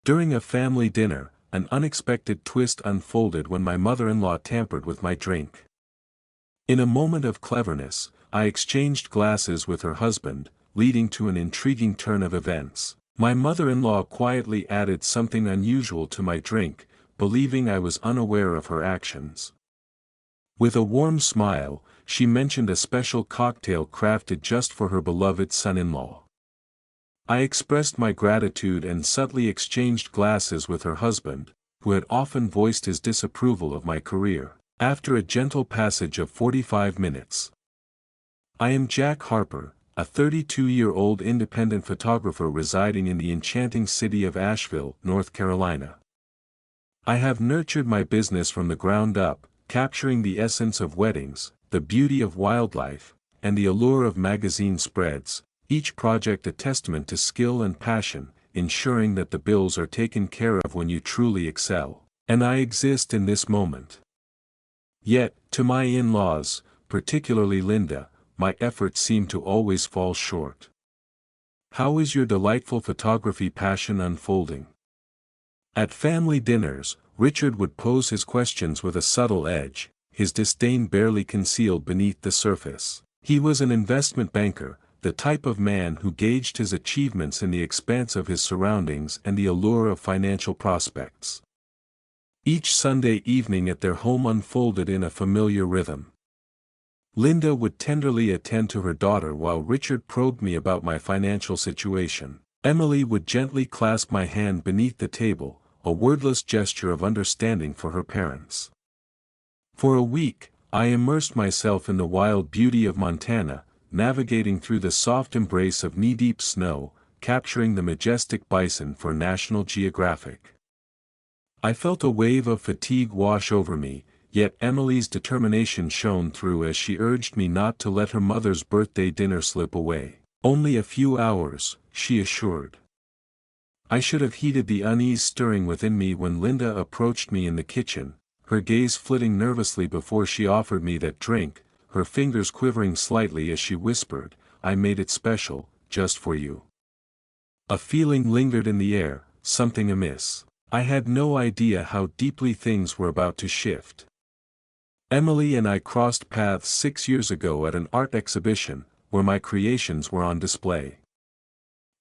During a family dinner, an unexpected twist unfolded when my mother-in-law tampered with my drink. In a moment of cleverness, I exchanged glasses with her husband, leading to an intriguing turn of events. My mother-in-law quietly added something unusual to my drink, believing I was unaware of her actions. With a warm smile, she mentioned a special cocktail crafted just for her beloved son-in-law. I expressed my gratitude and subtly exchanged glasses with her husband, who had often voiced his disapproval of my career. After a gentle passage of 45 minutes. I am Jack Harper, a 32-year-old independent photographer residing in the enchanting city of Asheville, North Carolina. I have nurtured my business from the ground up, capturing the essence of weddings, the beauty of wildlife, and the allure of magazine spreads, each project a testament to skill and passion, ensuring that the bills are taken care of when you truly excel. And I exist in this moment. Yet, to my in-laws, particularly Linda, my efforts seem to always fall short. How is your delightful photography passion unfolding? At family dinners, Richard would pose his questions with a subtle edge, his disdain barely concealed beneath the surface. He was an investment banker, the type of man who gauged his achievements in the expanse of his surroundings and the allure of financial prospects. Each Sunday evening at their home unfolded in a familiar rhythm. Linda would tenderly attend to her daughter while Richard probed me about my financial situation. Emily would gently clasp my hand beneath the table, a wordless gesture of understanding for her parents. For a week, I immersed myself in the wild beauty of Montana, navigating through the soft embrace of knee-deep snow, capturing the majestic bison for National Geographic. I felt a wave of fatigue wash over me, yet Emily's determination shone through as she urged me not to let her mother's birthday dinner slip away. Only a few hours, she assured. I should have heeded the unease stirring within me when Linda approached me in the kitchen, her gaze flitting nervously before she offered me that drink, her fingers quivering slightly as she whispered, "I made it special, just for you." A feeling lingered in the air, something amiss. I had no idea how deeply things were about to shift. Emily and I crossed paths 6 years ago at an art exhibition, where my creations were on display.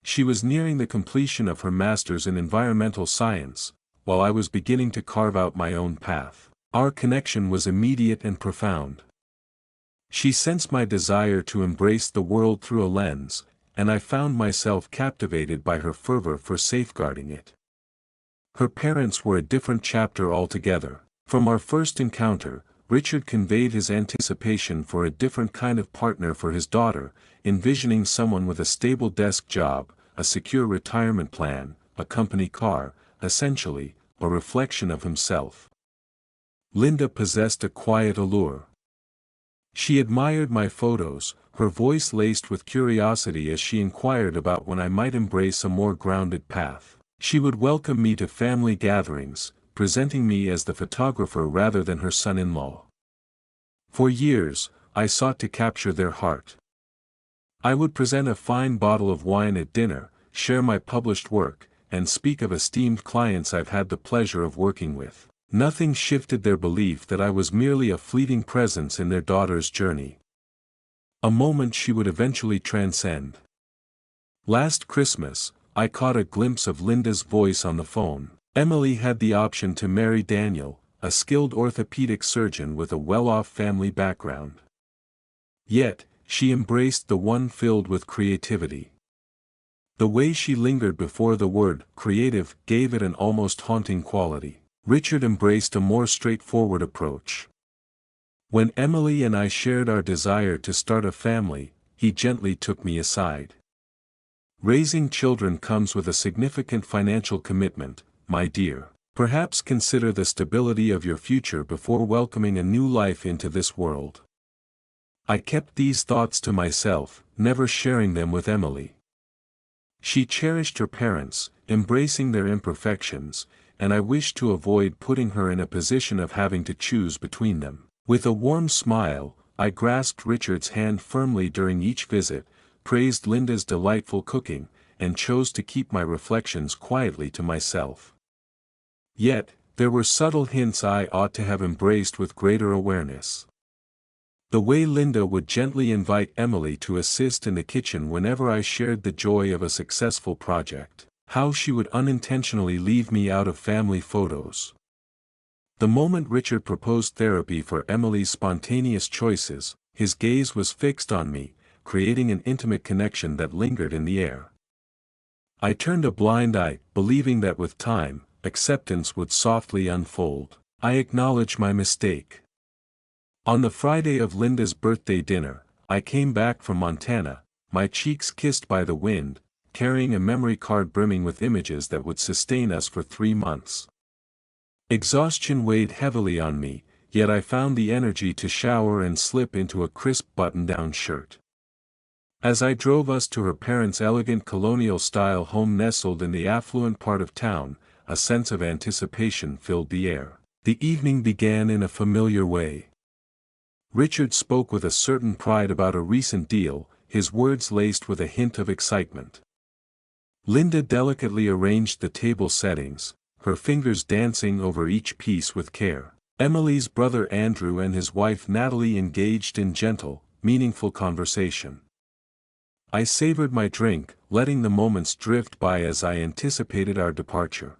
She was nearing the completion of her master's in environmental science, while I was beginning to carve out my own path. Our connection was immediate and profound. She sensed my desire to embrace the world through a lens, and I found myself captivated by her fervor for safeguarding it. Her parents were a different chapter altogether. From our first encounter, Richard conveyed his anticipation for a different kind of partner for his daughter, envisioning someone with a stable desk job, a secure retirement plan, a company car, essentially, a reflection of himself. Linda possessed a quiet allure. She admired my photos, her voice laced with curiosity as she inquired about when I might embrace a more grounded path. She would welcome me to family gatherings, presenting me as the photographer rather than her son-in-law. For years, I sought to capture their heart. I would present a fine bottle of wine at dinner, share my published work, and speak of esteemed clients I've had the pleasure of working with. Nothing shifted their belief that I was merely a fleeting presence in their daughter's journey. A moment she would eventually transcend. Last Christmas, I caught a glimpse of Linda's voice on the phone. Emily had the option to marry Daniel, a skilled orthopedic surgeon with a well-off family background. Yet, she embraced the one filled with creativity. The way she lingered before the word creative gave it an almost haunting quality. Richard embraced a more straightforward approach. When Emily and I shared our desire to start a family, he gently took me aside. "Raising children comes with a significant financial commitment, my dear. Perhaps consider the stability of your future before welcoming a new life into this world." I kept these thoughts to myself, never sharing them with Emily. She cherished her parents, embracing their imperfections, and I wished to avoid putting her in a position of having to choose between them. With a warm smile, I grasped Richard's hand firmly during each visit, praised Linda's delightful cooking, and chose to keep my reflections quietly to myself. Yet, there were subtle hints I ought to have embraced with greater awareness. The way Linda would gently invite Emily to assist in the kitchen whenever I shared the joy of a successful project. How she would unintentionally leave me out of family photos. The moment Richard proposed therapy for Emily's spontaneous choices, his gaze was fixed on me, creating an intimate connection that lingered in the air. I turned a blind eye, believing that with time, acceptance would softly unfold. I acknowledged my mistake. On the Friday of Linda's birthday dinner, I came back from Montana, my cheeks kissed by the wind, carrying a memory card brimming with images that would sustain us for 3 months. Exhaustion weighed heavily on me, yet I found the energy to shower and slip into a crisp button-down shirt. As I drove us to her parents' elegant colonial-style home nestled in the affluent part of town, a sense of anticipation filled the air. The evening began in a familiar way. Richard spoke with a certain pride about a recent deal, his words laced with a hint of excitement. Linda delicately arranged the table settings, her fingers dancing over each piece with care. Emily's brother Andrew and his wife Natalie engaged in gentle, meaningful conversation. I savored my drink, letting the moments drift by as I anticipated our departure.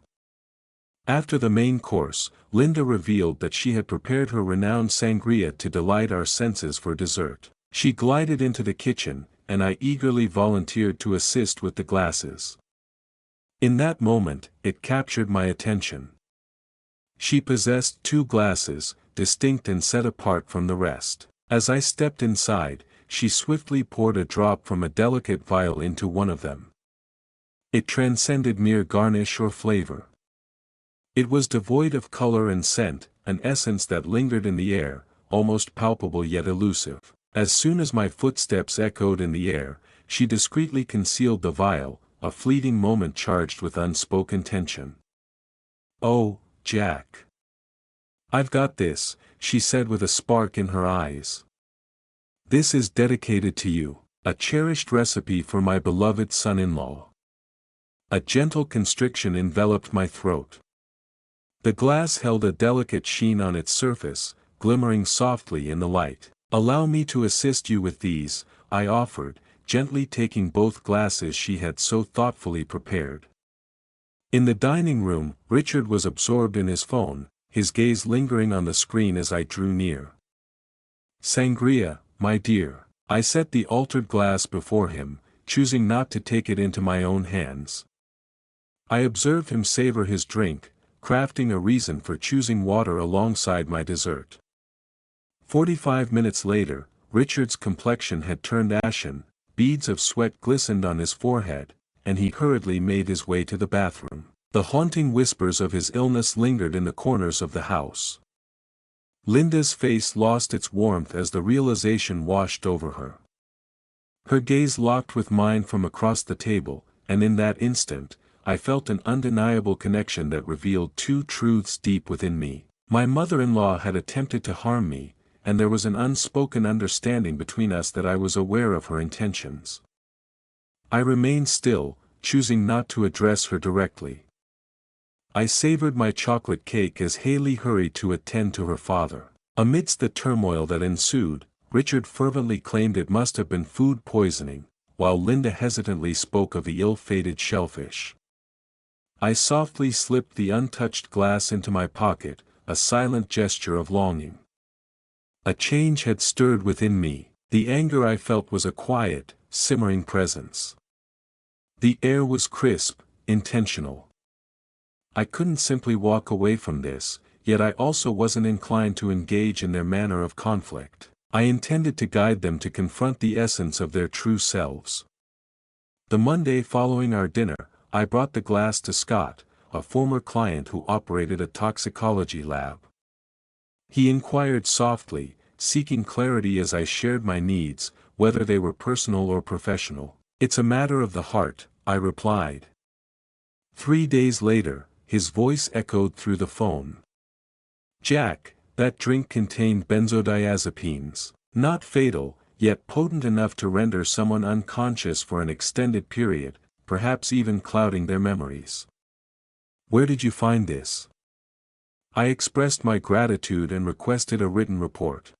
After the main course, Linda revealed that she had prepared her renowned sangria to delight our senses for dessert. She glided into the kitchen, and I eagerly volunteered to assist with the glasses. In that moment, it captured my attention. She possessed 2 glasses, distinct and set apart from the rest. As I stepped inside, she swiftly poured a drop from a delicate vial into one of them. It transcended mere garnish or flavor. It was devoid of color and scent, an essence that lingered in the air, almost palpable yet elusive. As soon as my footsteps echoed in the air, she discreetly concealed the vial, a fleeting moment charged with unspoken tension. "Oh, Jack. I've got this," she said with a spark in her eyes. "This is dedicated to you, a cherished recipe for my beloved son-in-law." A gentle constriction enveloped my throat. The glass held a delicate sheen on its surface, glimmering softly in the light. "Allow me to assist you with these," I offered, gently taking both glasses she had so thoughtfully prepared. In the dining room, Richard was absorbed in his phone, his gaze lingering on the screen as I drew near. "Sangria, my dear." I set the altered glass before him, choosing not to take it into my own hands. I observed him savor his drink, crafting a reason for choosing water alongside my dessert. 45 minutes later, Richard's complexion had turned ashen, beads of sweat glistened on his forehead, and he hurriedly made his way to the bathroom. The haunting whispers of his illness lingered in the corners of the house. Linda's face lost its warmth as the realization washed over her. Her gaze locked with mine from across the table, and in that instant, I felt an undeniable connection that revealed 2 truths deep within me. My mother-in-law had attempted to harm me, and there was an unspoken understanding between us that I was aware of her intentions. I remained still, choosing not to address her directly. I savored my chocolate cake as Haley hurried to attend to her father. Amidst the turmoil that ensued, Richard fervently claimed it must have been food poisoning, while Linda hesitantly spoke of the ill-fated shellfish. I softly slipped the untouched glass into my pocket, a silent gesture of longing. A change had stirred within me. The anger I felt was a quiet, simmering presence. The air was crisp, intentional. I couldn't simply walk away from this, yet I also wasn't inclined to engage in their manner of conflict. I intended to guide them to confront the essence of their true selves. The Monday following our dinner, I brought the glass to Scott, a former client who operated a toxicology lab. He inquired softly, seeking clarity as I shared my needs, whether they were personal or professional. "It's a matter of the heart," I replied. 3 days later, his voice echoed through the phone. "Jack, that drink contained benzodiazepines. Not fatal, yet potent enough to render someone unconscious for an extended period. perhaps even clouding their memories. "Where did you find this?" I expressed my gratitude and requested a written report.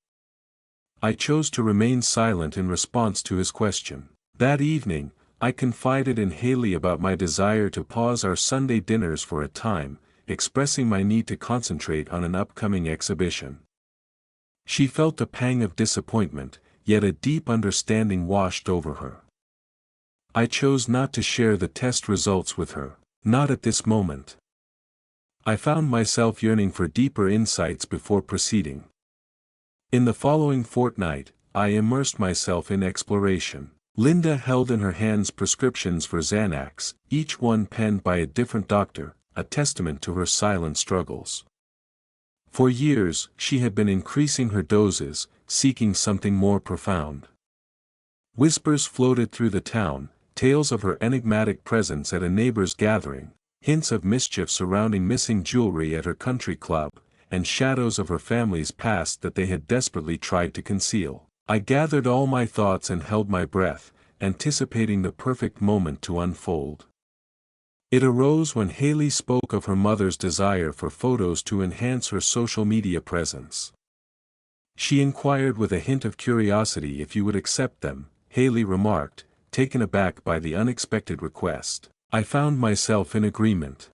I chose to remain silent in response to his question. That evening, I confided in Haley about my desire to pause our Sunday dinners for a time, expressing my need to concentrate on an upcoming exhibition. She felt a pang of disappointment, yet a deep understanding washed over her. I chose not to share the test results with her, not at this moment. I found myself yearning for deeper insights before proceeding. In the following fortnight, I immersed myself in exploration. Linda held in her hands prescriptions for Xanax, each one penned by a different doctor, a testament to her silent struggles. For years, she had been increasing her doses, seeking something more profound. Whispers floated through the town, tales of her enigmatic presence at a neighbor's gathering, hints of mischief surrounding missing jewelry at her country club, and shadows of her family's past that they had desperately tried to conceal. I gathered all my thoughts and held my breath, anticipating the perfect moment to unfold. It arose when Haley spoke of her mother's desire for photos to enhance her social media presence. She inquired with a hint of curiosity if you would accept them. Haley remarked, taken aback by the unexpected request. I found myself in agreement.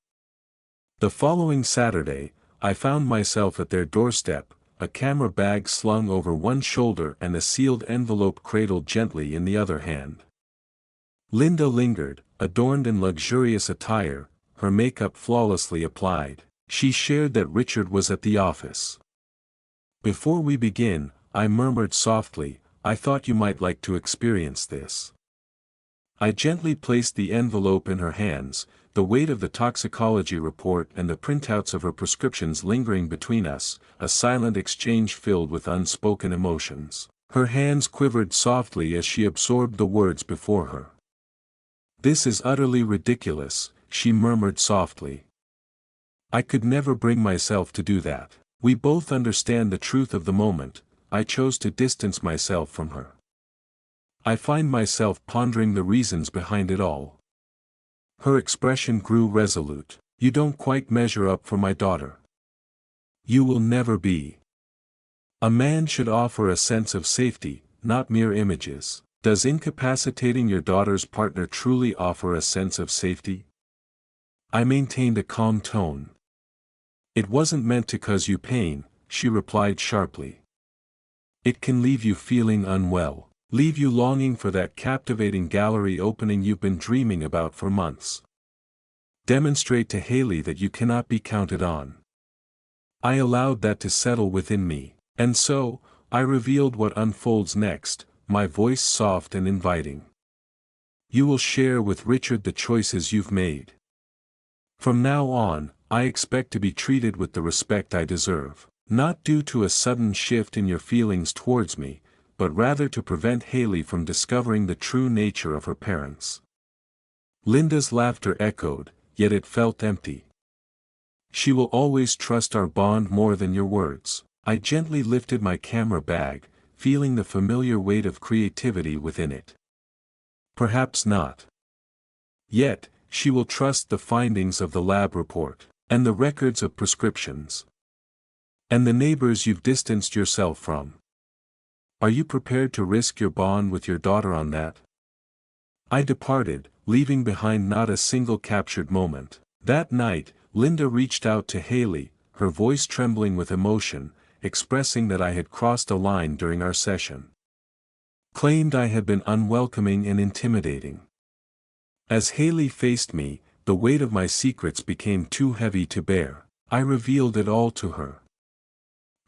The following Saturday, I found myself at their doorstep, a camera bag slung over one shoulder and a sealed envelope cradled gently in the other hand. Linda lingered, adorned in luxurious attire, her makeup flawlessly applied. She shared that Richard was at the office. "Before we begin," I murmured softly, "I thought you might like to experience this." I gently placed the envelope in her hands, the weight of the toxicology report and the printouts of her prescriptions lingering between us, a silent exchange filled with unspoken emotions. Her hands quivered softly as she absorbed the words before her. "This is utterly ridiculous," she murmured softly. "I could never bring myself to do that." We both understand the truth of the moment. I chose to distance myself from her. I find myself pondering the reasons behind it all. Her expression grew resolute. "You don't quite measure up for my daughter. You will never be. A man should offer a sense of safety, not mere images. Does incapacitating your daughter's partner truly offer a sense of safety?" I maintained a calm tone. "It wasn't meant to cause you pain," she replied sharply. "It can leave you feeling unwell. Leave you longing for that captivating gallery opening you've been dreaming about for months. Demonstrate to Haley that you cannot be counted on." I allowed that to settle within me. And so, I revealed what unfolds next, my voice soft and inviting. "You will share with Richard the choices you've made. From now on, I expect to be treated with the respect I deserve. Not due to a sudden shift in your feelings towards me, but rather to prevent Haley from discovering the true nature of her parents." Linda's laughter echoed, yet it felt empty. "She will always trust our bond more than your words." I gently lifted my camera bag, feeling the familiar weight of creativity within it. "Perhaps not. Yet, she will trust the findings of the lab report, and the records of prescriptions, and the neighbors you've distanced yourself from. Are you prepared to risk your bond with your daughter on that?" I departed, leaving behind not a single captured moment. That night, Linda reached out to Haley, her voice trembling with emotion, expressing that I had crossed a line during our session. Claimed I had been unwelcoming and intimidating. As Haley faced me, the weight of my secrets became too heavy to bear. I revealed it all to her.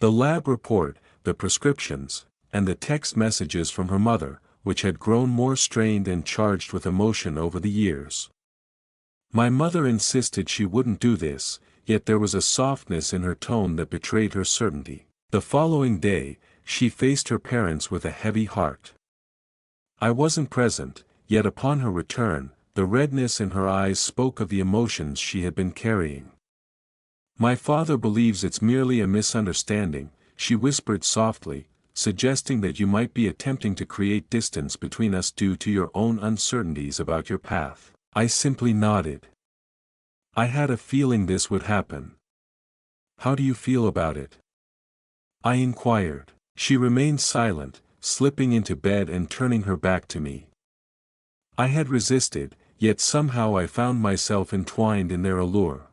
The lab report, the prescriptions, and the text messages from her mother, which had grown more strained and charged with emotion over the years. My mother insisted she wouldn't do this, yet there was a softness in her tone that betrayed her certainty. The following day, she faced her parents with a heavy heart. I wasn't present, yet upon her return, the redness in her eyes spoke of the emotions she had been carrying. "My father believes it's merely a misunderstanding," she whispered softly, suggesting that you might be attempting to create distance between us due to your own uncertainties about your path. I simply nodded. I had a feeling this would happen. How do you feel about it? I inquired. She remained silent, slipping into bed and turning her back to me. I had resisted, yet somehow I found myself entwined in their allure.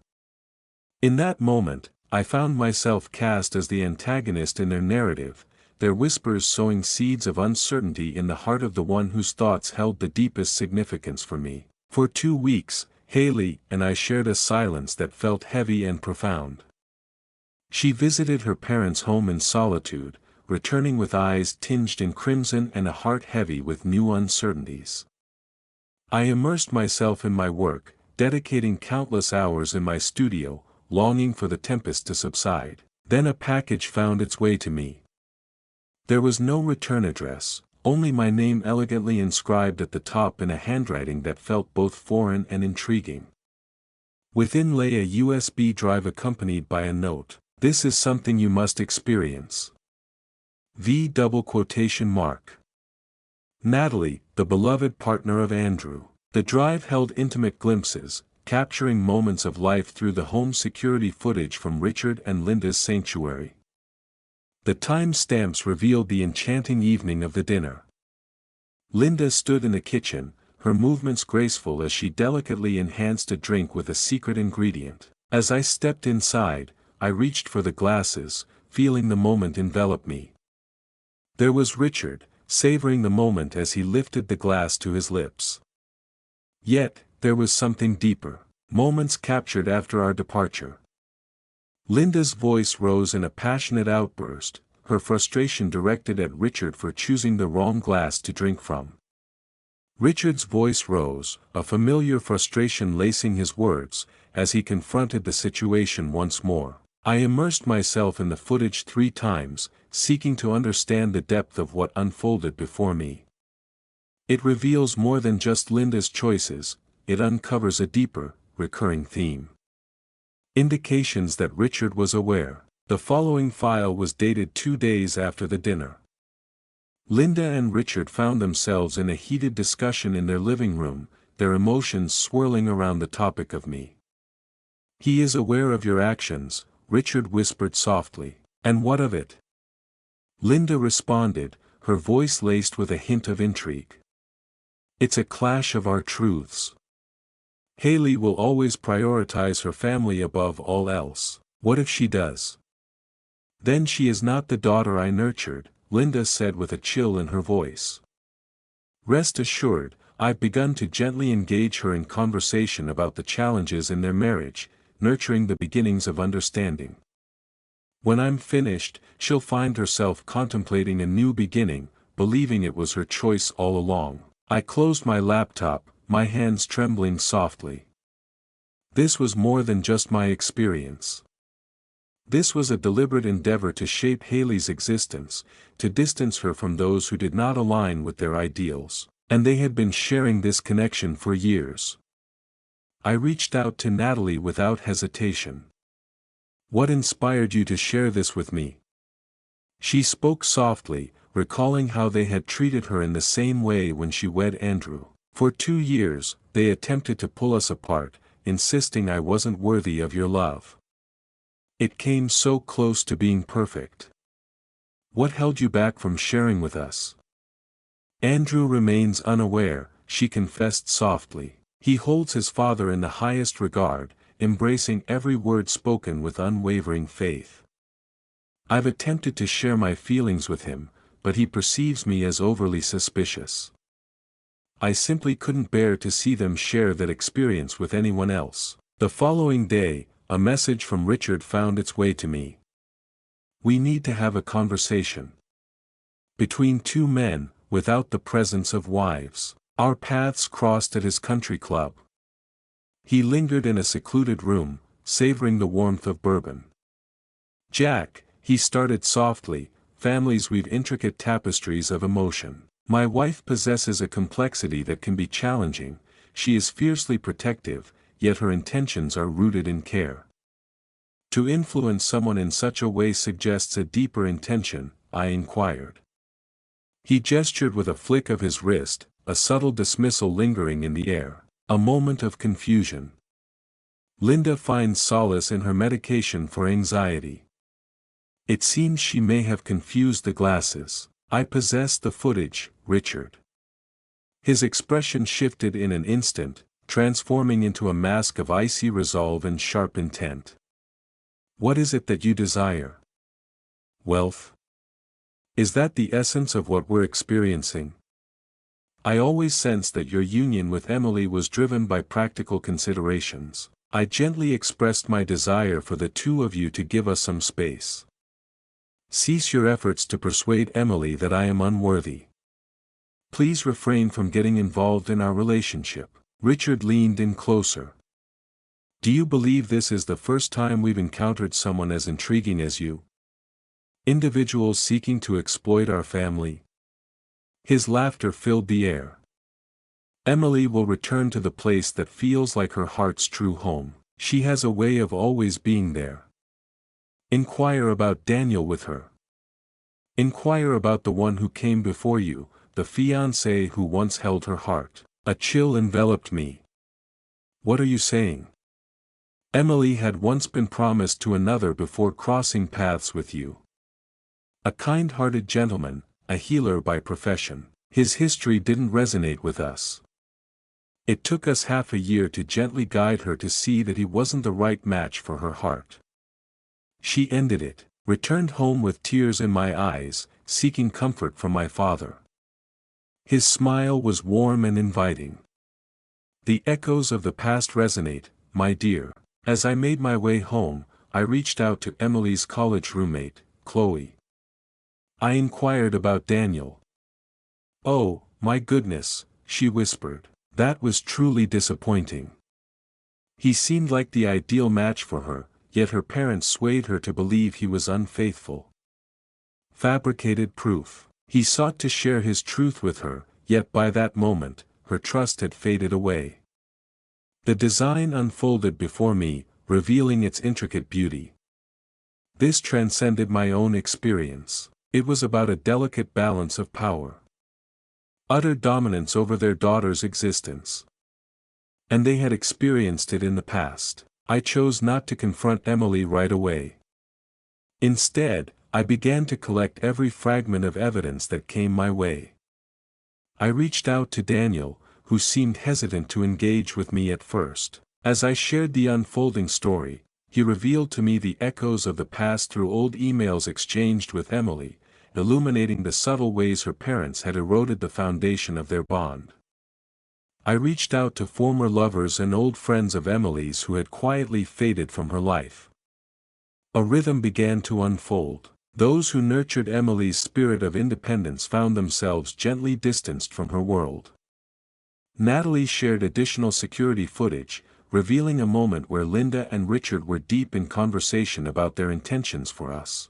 In that moment, I found myself cast as the antagonist in their narrative, their whispers sowing seeds of uncertainty in the heart of the one whose thoughts held the deepest significance for me. For 2 weeks, Haley and I shared a silence that felt heavy and profound. She visited her parents' home in solitude, returning with eyes tinged in crimson and a heart heavy with new uncertainties. I immersed myself in my work, dedicating countless hours in my studio, longing for the tempest to subside. Then a package found its way to me. There was no return address, only my name elegantly inscribed at the top in a handwriting that felt both foreign and intriguing. Within lay a USB drive accompanied by a note. "This is something you must experience. Natalie, the beloved partner of Andrew." The drive held intimate glimpses, capturing moments of life through the home security footage from Richard and Linda's sanctuary. The time stamps revealed the enchanting evening of the dinner. Linda stood in the kitchen, her movements graceful as she delicately enhanced a drink with a secret ingredient. As I stepped inside, I reached for the glasses, feeling the moment envelop me. There was Richard, savoring the moment as he lifted the glass to his lips. Yet, there was something deeper. Moments captured after our departure. Linda's voice rose in a passionate outburst, her frustration directed at Richard for choosing the wrong glass to drink from. Richard's voice rose, a familiar frustration lacing his words, as he confronted the situation once more. I immersed myself in the footage 3 times, seeking to understand the depth of what unfolded before me. It reveals more than just Linda's choices, it uncovers a deeper, recurring theme. Indications that Richard was aware. The following file was dated 2 days after the dinner. Linda and Richard found themselves in a heated discussion in their living room, their emotions swirling around the topic of me. "He is aware of your actions," Richard whispered softly. "And what of it?" Linda responded, her voice laced with a hint of intrigue. "It's a clash of our truths. Haley will always prioritize her family above all else. What if she does? Then she is not the daughter I nurtured," Linda said with a chill in her voice. "Rest assured, I've begun to gently engage her in conversation about the challenges in their marriage, nurturing the beginnings of understanding. When I'm finished, she'll find herself contemplating a new beginning, believing it was her choice all along." I closed my laptop, my hands trembling softly. This was more than just my experience. This was a deliberate endeavor to shape Haley's existence, to distance her from those who did not align with their ideals, and they had been sharing this connection for years. I reached out to Natalie without hesitation. "What inspired you to share this with me?" She spoke softly, recalling how they had treated her in the same way when she wed Andrew. "For 2 years, they attempted to pull us apart, insisting I wasn't worthy of your love. It came so close to being perfect. What held you back from sharing with us?" "Andrew remains unaware," she confessed softly. "He holds his father in the highest regard, embracing every word spoken with unwavering faith. I've attempted to share my feelings with him, but he perceives me as overly suspicious. I simply couldn't bear to see them share that experience with anyone else." The following day, a message from Richard found its way to me. "We need to have a conversation. Between 2 men, without the presence of wives." Our paths crossed at his country club. He lingered in a secluded room, savoring the warmth of bourbon. "Jack," he started softly, "families weave intricate tapestries of emotion. My wife possesses a complexity that can be challenging. She is fiercely protective, yet her intentions are rooted in care. To influence someone in such a way suggests a deeper intention," I inquired. He gestured with a flick of his wrist, a subtle dismissal lingering in the air. A moment of confusion. Linda finds solace in her medication for anxiety. It seems she may have confused the glasses. I possess the footage, Richard. His expression shifted in an instant, transforming into a mask of icy resolve and sharp intent. What is it that you desire? Wealth? Is that the essence of what we're experiencing? I always sensed that your union with Emily was driven by practical considerations. I gently expressed my desire for the two of you to give us some space. Cease your efforts to persuade Emily that I am unworthy. Please refrain from getting involved in our relationship. Richard leaned in closer. Do you believe this is the first time we've encountered someone as intriguing as you? Individuals seeking to exploit our family? His laughter filled the air. Emily will return to the place that feels like her heart's true home. She has a way of always being there. Inquire about Daniel with her. Inquire about the one who came before you, the fiancé who once held her heart. A chill enveloped me. What are you saying? Emily had once been promised to another before crossing paths with you. A kind-hearted gentleman, a healer by profession. His history didn't resonate with us. It took us half a year to gently guide her to see that he wasn't the right match for her heart. She ended it, returned home with tears in my eyes, seeking comfort from my father. His smile was warm and inviting. The echoes of the past resonate, my dear. As I made my way home, I reached out to Emily's college roommate, Chloe. I inquired about Daniel. Oh, my goodness, she whispered. That was truly disappointing. He seemed like the ideal match for her, yet her parents swayed her to believe he was unfaithful. Fabricated proof. He sought to share his truth with her, yet by that moment, her trust had faded away. The design unfolded before me, revealing its intricate beauty. This transcended my own experience. It was about a delicate balance of power. Utter dominance over their daughter's existence. And they had experienced it in the past. I chose not to confront Emily right away. Instead, I began to collect every fragment of evidence that came my way. I reached out to Daniel, who seemed hesitant to engage with me at first. As I shared the unfolding story, he revealed to me the echoes of the past through old emails exchanged with Emily, illuminating the subtle ways her parents had eroded the foundation of their bond. I reached out to former lovers and old friends of Emily's who had quietly faded from her life. A rhythm began to unfold. Those who nurtured Emily's spirit of independence found themselves gently distanced from her world. Natalie shared additional security footage, revealing a moment where Linda and Richard were deep in conversation about their intentions for us.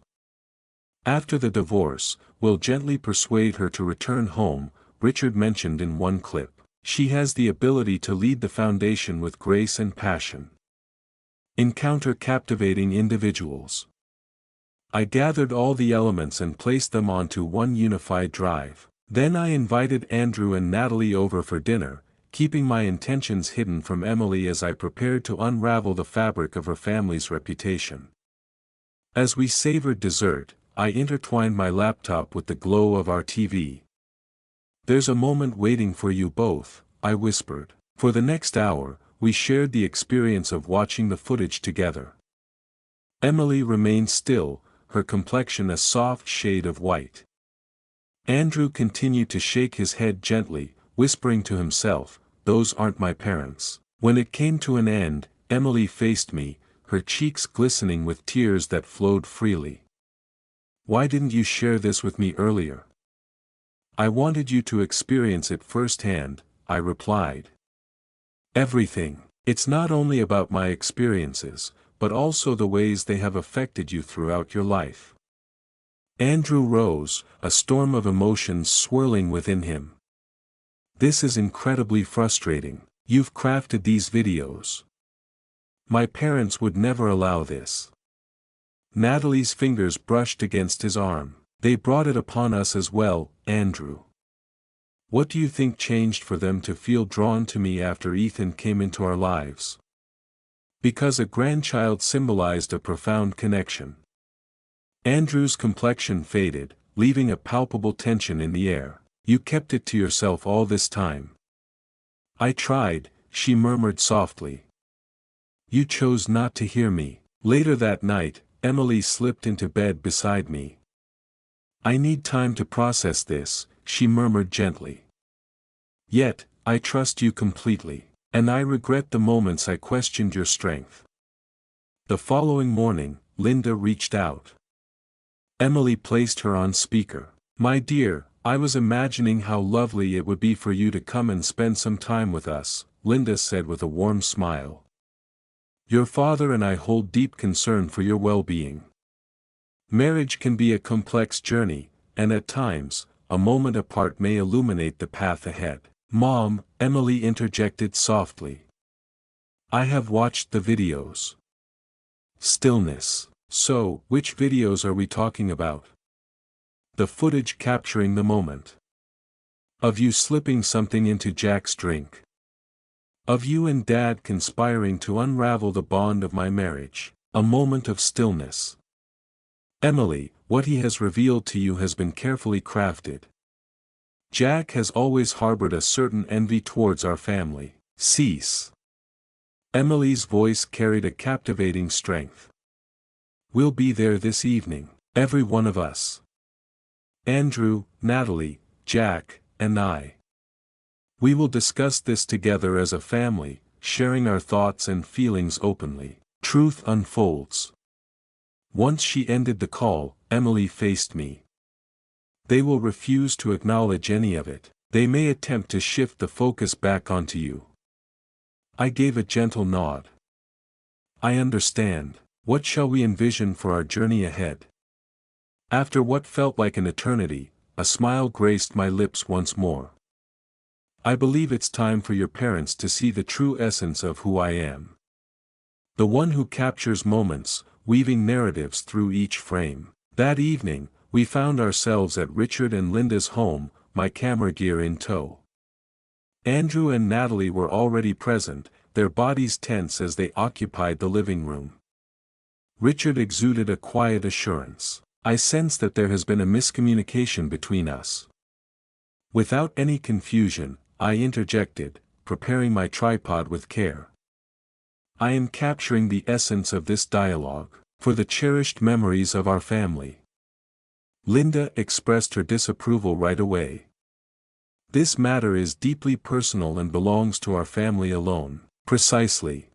After the divorce, we'll gently persuade her to return home, Richard mentioned in one clip. She has the ability to lead the foundation with grace and passion. Encounter captivating individuals. I gathered all the elements and placed them onto one unified drive. Then I invited Andrew and Natalie over for dinner, keeping my intentions hidden from Emily as I prepared to unravel the fabric of her family's reputation. As we savored dessert, I intertwined my laptop with the glow of our TV. There's a moment waiting for you both, I whispered. For the next hour, we shared the experience of watching the footage together. Emily remained still, her complexion a soft shade of white. Andrew continued to shake his head gently, whispering to himself, "Those aren't my parents." When it came to an end, Emily faced me, her cheeks glistening with tears that flowed freely. "Why didn't you share this with me earlier?" "I wanted you to experience it firsthand," I replied. "Everything. It's not only about my experiences, but also the ways they have affected you throughout your life." Andrew rose, a storm of emotions swirling within him. "This is incredibly frustrating. You've crafted these videos. My parents would never allow this." Natalie's fingers brushed against his arm. "They brought it upon us as well, Andrew. What do you think changed for them to feel drawn to me after Ethan came into our lives? Because a grandchild symbolized a profound connection. Andrew's complexion faded, leaving a palpable tension in the air. You kept it to yourself all this time. I tried, she murmured softly. You chose not to hear me. Later that night, Emily slipped into bed beside me. I need time to process this, she murmured gently. Yet, I trust you completely, and I regret the moments I questioned your strength. The following morning, Linda reached out. Emily placed her on speaker. My dear, I was imagining how lovely it would be for you to come and spend some time with us, Linda said with a warm smile. Your father and I hold deep concern for your well-being. Marriage can be a complex journey, and at times, a moment apart may illuminate the path ahead. Mom, Emily interjected softly. I have watched the videos. Stillness. So, which videos are we talking about? The footage capturing the moment. Of you slipping something into Jack's drink. Of you and Dad conspiring to unravel the bond of my marriage. A moment of stillness. Emily, what he has revealed to you has been carefully crafted. Jack has always harbored a certain envy towards our family. Cease. Emily's voice carried a captivating strength. We'll be there this evening, every one of us. Andrew, Natalie, Jack, and I. We will discuss this together as a family, sharing our thoughts and feelings openly. Truth unfolds. Once she ended the call, Emily faced me. They will refuse to acknowledge any of it. They may attempt to shift the focus back onto you. I gave a gentle nod. I understand. What shall we envision for our journey ahead? After what felt like an eternity, a smile graced my lips once more. I believe it's time for your parents to see the true essence of who I am. The one who captures moments, weaving narratives through each frame. That evening, we found ourselves at Richard and Linda's home, my camera gear in tow. Andrew and Natalie were already present, their bodies tense as they occupied the living room. Richard exuded a quiet assurance. I sense that there has been a miscommunication between us. Without any confusion, I interjected, preparing my tripod with care. I am capturing the essence of this dialogue, for the cherished memories of our family. Linda expressed her disapproval right away. This matter is deeply personal and belongs to our family alone. Precisely.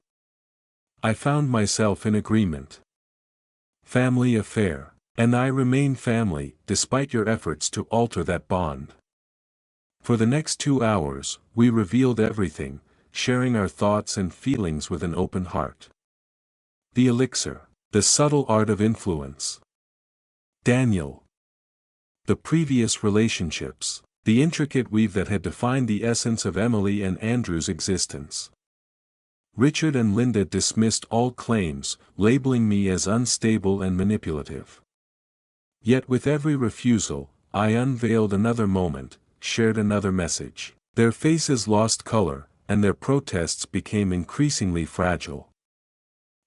I found myself in agreement. Family affair. And I remain family, despite your efforts to alter that bond. For the next 2 hours, we revealed everything, sharing our thoughts and feelings with an open heart. The elixir. The subtle art of influence. Daniel. The previous relationships. The intricate weave that had defined the essence of Emily and Andrew's existence. Richard and Linda dismissed all claims, labeling me as unstable and manipulative. Yet with every refusal, I unveiled another moment, shared another message. Their faces lost color, and their protests became increasingly fragile.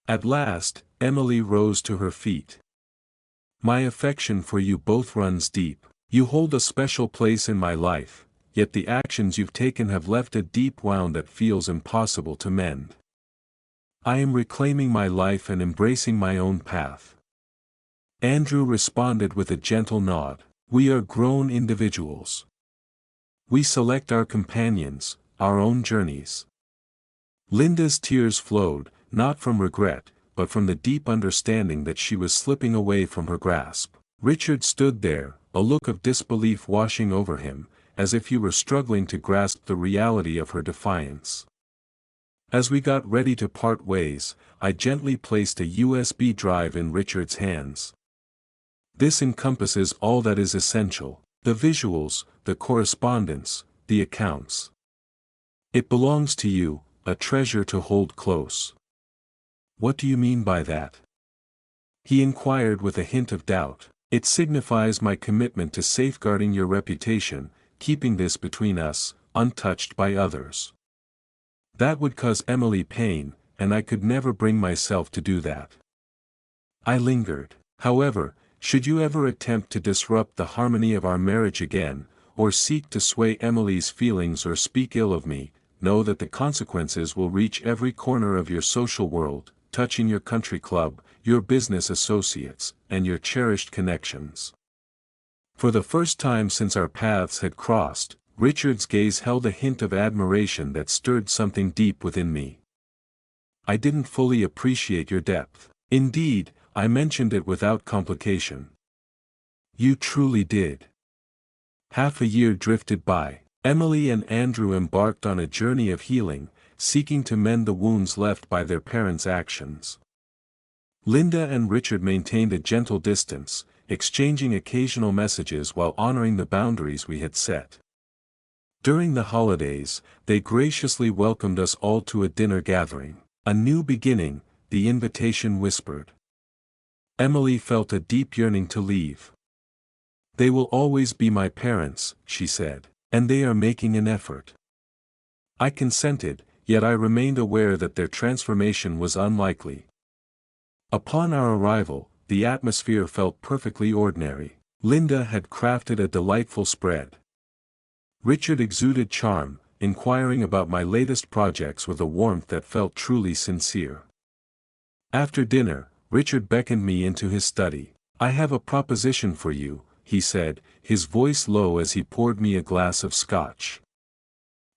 At last, Emily rose to her feet. My affection for you both runs deep. You hold a special place in my life, yet the actions you've taken have left a deep wound that feels impossible to mend. I am reclaiming my life and embracing my own path. Andrew responded with a gentle nod. We are grown individuals. We select our companions, our own journeys. Linda's tears flowed, not from regret, but from the deep understanding that she was slipping away from her grasp. Richard stood there, a look of disbelief washing over him, as if he were struggling to grasp the reality of her defiance. As we got ready to part ways, I gently placed a USB drive in Richard's hands. This encompasses all that is essential: the visuals, the correspondence, the accounts. It belongs to you, a treasure to hold close. What do you mean by that? He inquired with a hint of doubt. It signifies my commitment to safeguarding your reputation, keeping this between us, untouched by others. That would cause Emily pain, and I could never bring myself to do that. I lingered. However, should you ever attempt to disrupt the harmony of our marriage again, or seek to sway Emily's feelings or speak ill of me, know that the consequences will reach every corner of your social world, touching your country club, your business associates, and your cherished connections. For the first time since our paths had crossed, Richard's gaze held a hint of admiration that stirred something deep within me. I didn't fully appreciate your depth. Indeed, I mentioned it without complication. You truly did. Half a year drifted by. Emily and Andrew embarked on a journey of healing, seeking to mend the wounds left by their parents' actions. Linda and Richard maintained a gentle distance, exchanging occasional messages while honoring the boundaries we had set. During the holidays, they graciously welcomed us all to a dinner gathering. A new beginning, the invitation whispered. Emily felt a deep yearning to leave. They will always be my parents, she said, and they are making an effort. I consented, yet I remained aware that their transformation was unlikely. Upon our arrival, the atmosphere felt perfectly ordinary. Linda had crafted a delightful spread. Richard exuded charm, inquiring about my latest projects with a warmth that felt truly sincere. After dinner, Richard beckoned me into his study. I have a proposition for you, he said, his voice low as he poured me a glass of scotch.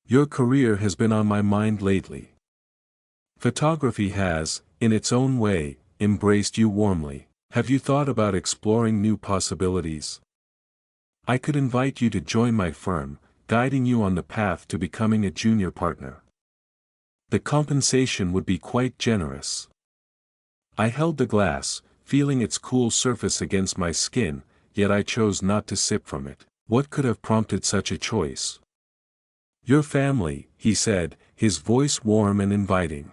Your career has been on my mind lately. Photography has, in its own way, embraced you warmly. Have you thought about exploring new possibilities? I could invite you to join my firm, guiding you on the path to becoming a junior partner. The compensation would be quite generous. I held the glass, feeling its cool surface against my skin, yet I chose not to sip from it. What could have prompted such a choice? Your family, he said, his voice warm and inviting.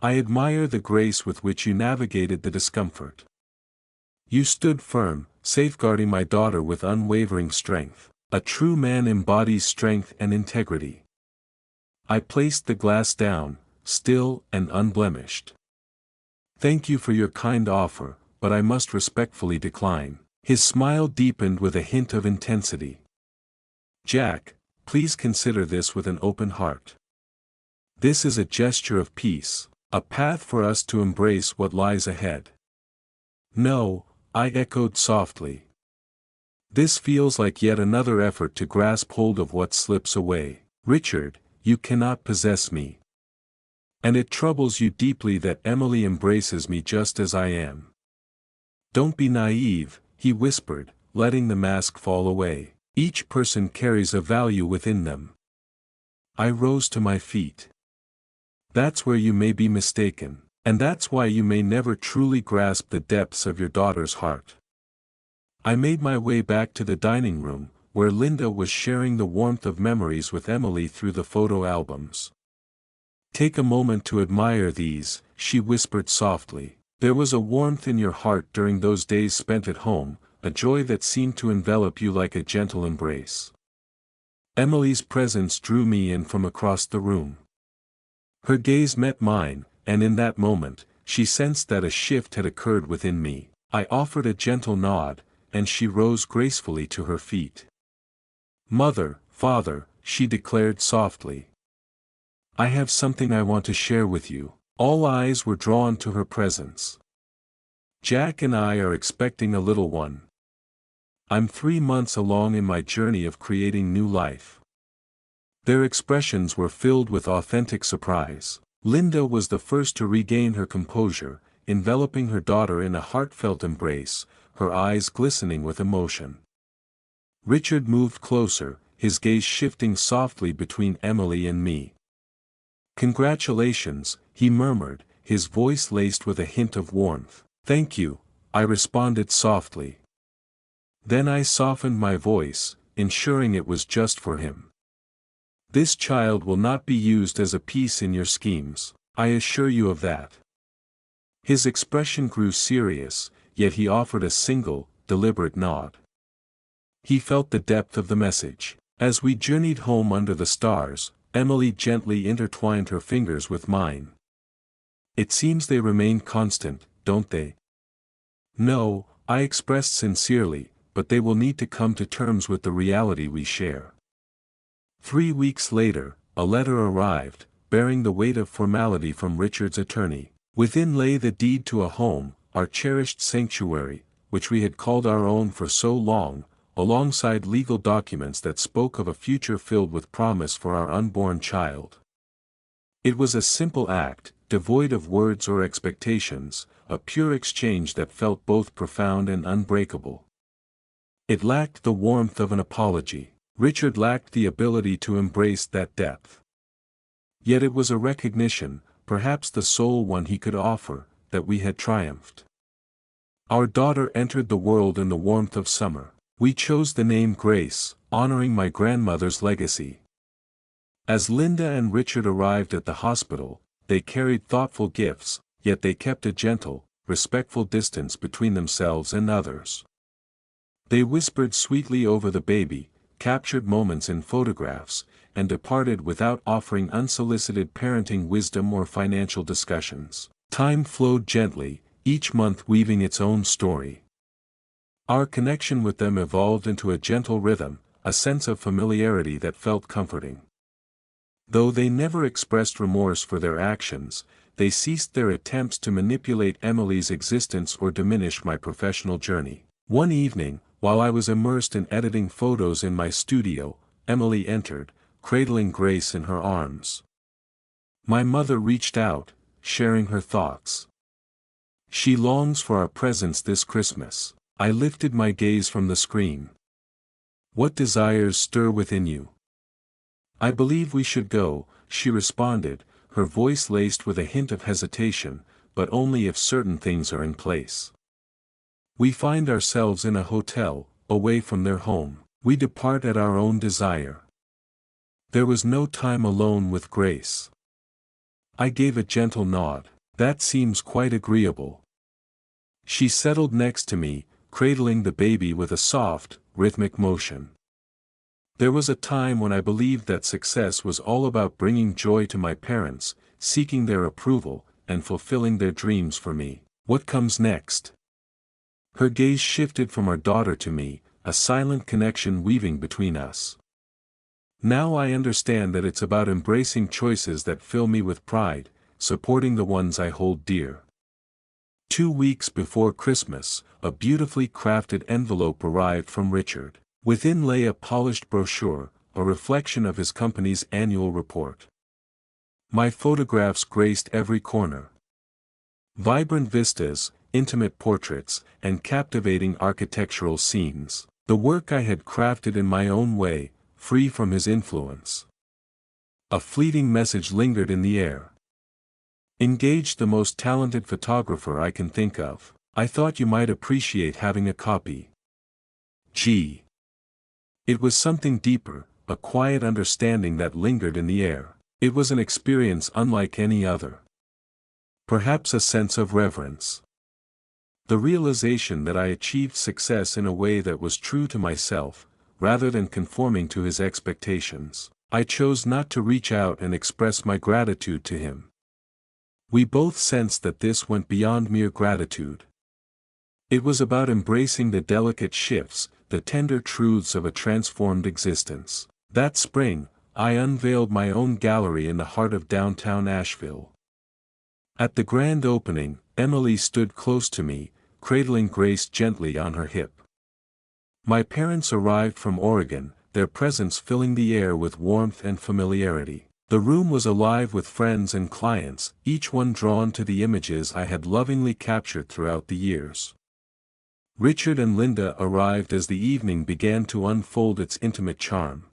I admire the grace with which you navigated the discomfort. You stood firm, safeguarding my daughter with unwavering strength. A true man embodies strength and integrity. I placed the glass down, still and unblemished. Thank you for your kind offer, but I must respectfully decline. His smile deepened with a hint of intensity. Jack, please consider this with an open heart. This is a gesture of peace, a path for us to embrace what lies ahead. No, I echoed softly. This feels like yet another effort to grasp hold of what slips away. Richard, you cannot possess me. And it troubles you deeply that Emily embraces me just as I am. Don't be naive, he whispered, letting the mask fall away. Each person carries a value within them. I rose to my feet. That's where you may be mistaken, and that's why you may never truly grasp the depths of your daughter's heart. I made my way back to the dining room, where Linda was sharing the warmth of memories with Emily through the photo albums. Take a moment to admire these, she whispered softly. There was a warmth in your heart during those days spent at home, a joy that seemed to envelop you like a gentle embrace. Emily's presence drew me in from across the room. Her gaze met mine, and in that moment, she sensed that a shift had occurred within me. I offered a gentle nod, and she rose gracefully to her feet. Mother, father, she declared softly. I have something I want to share with you. All eyes were drawn to her presence. Jack and I are expecting a little one. I'm 3 months along in my journey of creating new life. Their expressions were filled with authentic surprise. Linda was the first to regain her composure, enveloping her daughter in a heartfelt embrace, her eyes glistening with emotion. Richard moved closer, his gaze shifting softly between Emily and me. Congratulations, he murmured, his voice laced with a hint of warmth. Thank you, I responded softly. Then I softened my voice, ensuring it was just for him. This child will not be used as a piece in your schemes, I assure you of that. His expression grew serious, yet he offered a single, deliberate nod. He felt the depth of the message. As we journeyed home under the stars, Emily gently intertwined her fingers with mine. It seems they remain constant, don't they? No, I expressed sincerely, but they will need to come to terms with the reality we share. 3 weeks later, a letter arrived, bearing the weight of formality from Richard's attorney. Within lay the deed to a home, our cherished sanctuary, which we had called our own for so long, alongside legal documents that spoke of a future filled with promise for our unborn child. It was a simple act, devoid of words or expectations, a pure exchange that felt both profound and unbreakable. It lacked the warmth of an apology. Richard lacked the ability to embrace that depth. Yet it was a recognition, perhaps the sole one he could offer, that we had triumphed. Our daughter entered the world in the warmth of summer. We chose the name Grace, honoring my grandmother's legacy. As Linda and Richard arrived at the hospital, they carried thoughtful gifts, yet they kept a gentle, respectful distance between themselves and others. They whispered sweetly over the baby, captured moments in photographs, and departed without offering unsolicited parenting wisdom or financial discussions. Time flowed gently, each month weaving its own story. Our connection with them evolved into a gentle rhythm, a sense of familiarity that felt comforting. Though they never expressed remorse for their actions, they ceased their attempts to manipulate Emily's existence or diminish my professional journey. One evening, while I was immersed in editing photos in my studio, Emily entered, cradling Grace in her arms. My mother reached out, sharing her thoughts. She longs for our presence this Christmas. I lifted my gaze from the screen. What desires stir within you? I believe we should go, she responded, her voice laced with a hint of hesitation, but only if certain things are in place. We find ourselves in a hotel, away from their home. We depart at our own desire. There was no time alone with Grace. I gave a gentle nod. That seems quite agreeable. She settled next to me, cradling the baby with a soft, rhythmic motion. There was a time when I believed that success was all about bringing joy to my parents, seeking their approval, and fulfilling their dreams for me. What comes next? Her gaze shifted from our daughter to me, a silent connection weaving between us. Now I understand that it's about embracing choices that fill me with pride, supporting the ones I hold dear. 2 weeks before Christmas, a beautifully crafted envelope arrived from Richard. Within lay a polished brochure, a reflection of his company's annual report. My photographs graced every corner. Vibrant vistas, intimate portraits, and captivating architectural scenes. The work I had crafted in my own way, free from his influence. A fleeting message lingered in the air. Engage the most talented photographer I can think of. I thought you might appreciate having a copy. G. It was something deeper, a quiet understanding that lingered in the air. It was an experience unlike any other. Perhaps a sense of reverence. The realization that I achieved success in a way that was true to myself, rather than conforming to his expectations. I chose not to reach out and express my gratitude to him. We both sensed that this went beyond mere gratitude. It was about embracing the delicate shifts, the tender truths of a transformed existence. That spring, I unveiled my own gallery in the heart of downtown Asheville. At the grand opening, Emily stood close to me, cradling Grace gently on her hip. My parents arrived from Oregon, their presence filling the air with warmth and familiarity. The room was alive with friends and clients, each one drawn to the images I had lovingly captured throughout the years. Richard and Linda arrived as the evening began to unfold its intimate charm.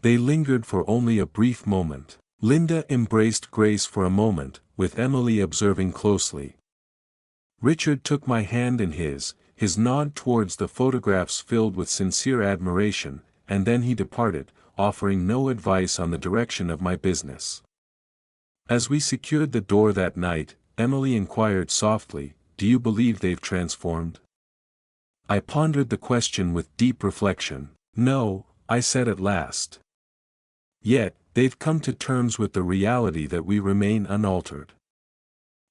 They lingered for only a brief moment. Linda embraced Grace for a moment, with Emily observing closely. Richard took my hand in his nod towards the photographs filled with sincere admiration, and then he departed, offering no advice on the direction of my business. As we secured the door that night, Emily inquired softly, "Do you believe they've transformed?" I pondered the question with deep reflection. No, I said at last. Yet, they've come to terms with the reality that we remain unaltered.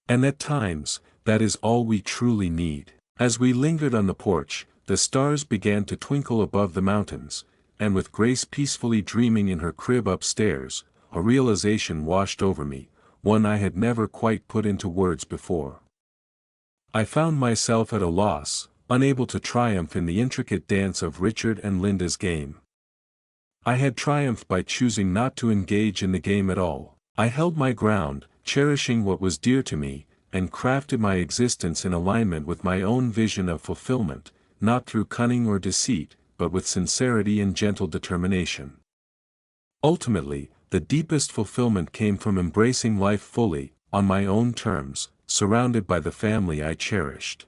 And at times, that is all we truly need. As we lingered on the porch, the stars began to twinkle above the mountains, and with Grace peacefully dreaming in her crib upstairs, a realization washed over me, one I had never quite put into words before. I found myself at a loss, unable to triumph in the intricate dance of Richard and Linda's game. I had triumphed by choosing not to engage in the game at all. I held my ground, cherishing what was dear to me, and crafted my existence in alignment with my own vision of fulfillment, not through cunning or deceit, but with sincerity and gentle determination. Ultimately, the deepest fulfillment came from embracing life fully, on my own terms, surrounded by the family I cherished.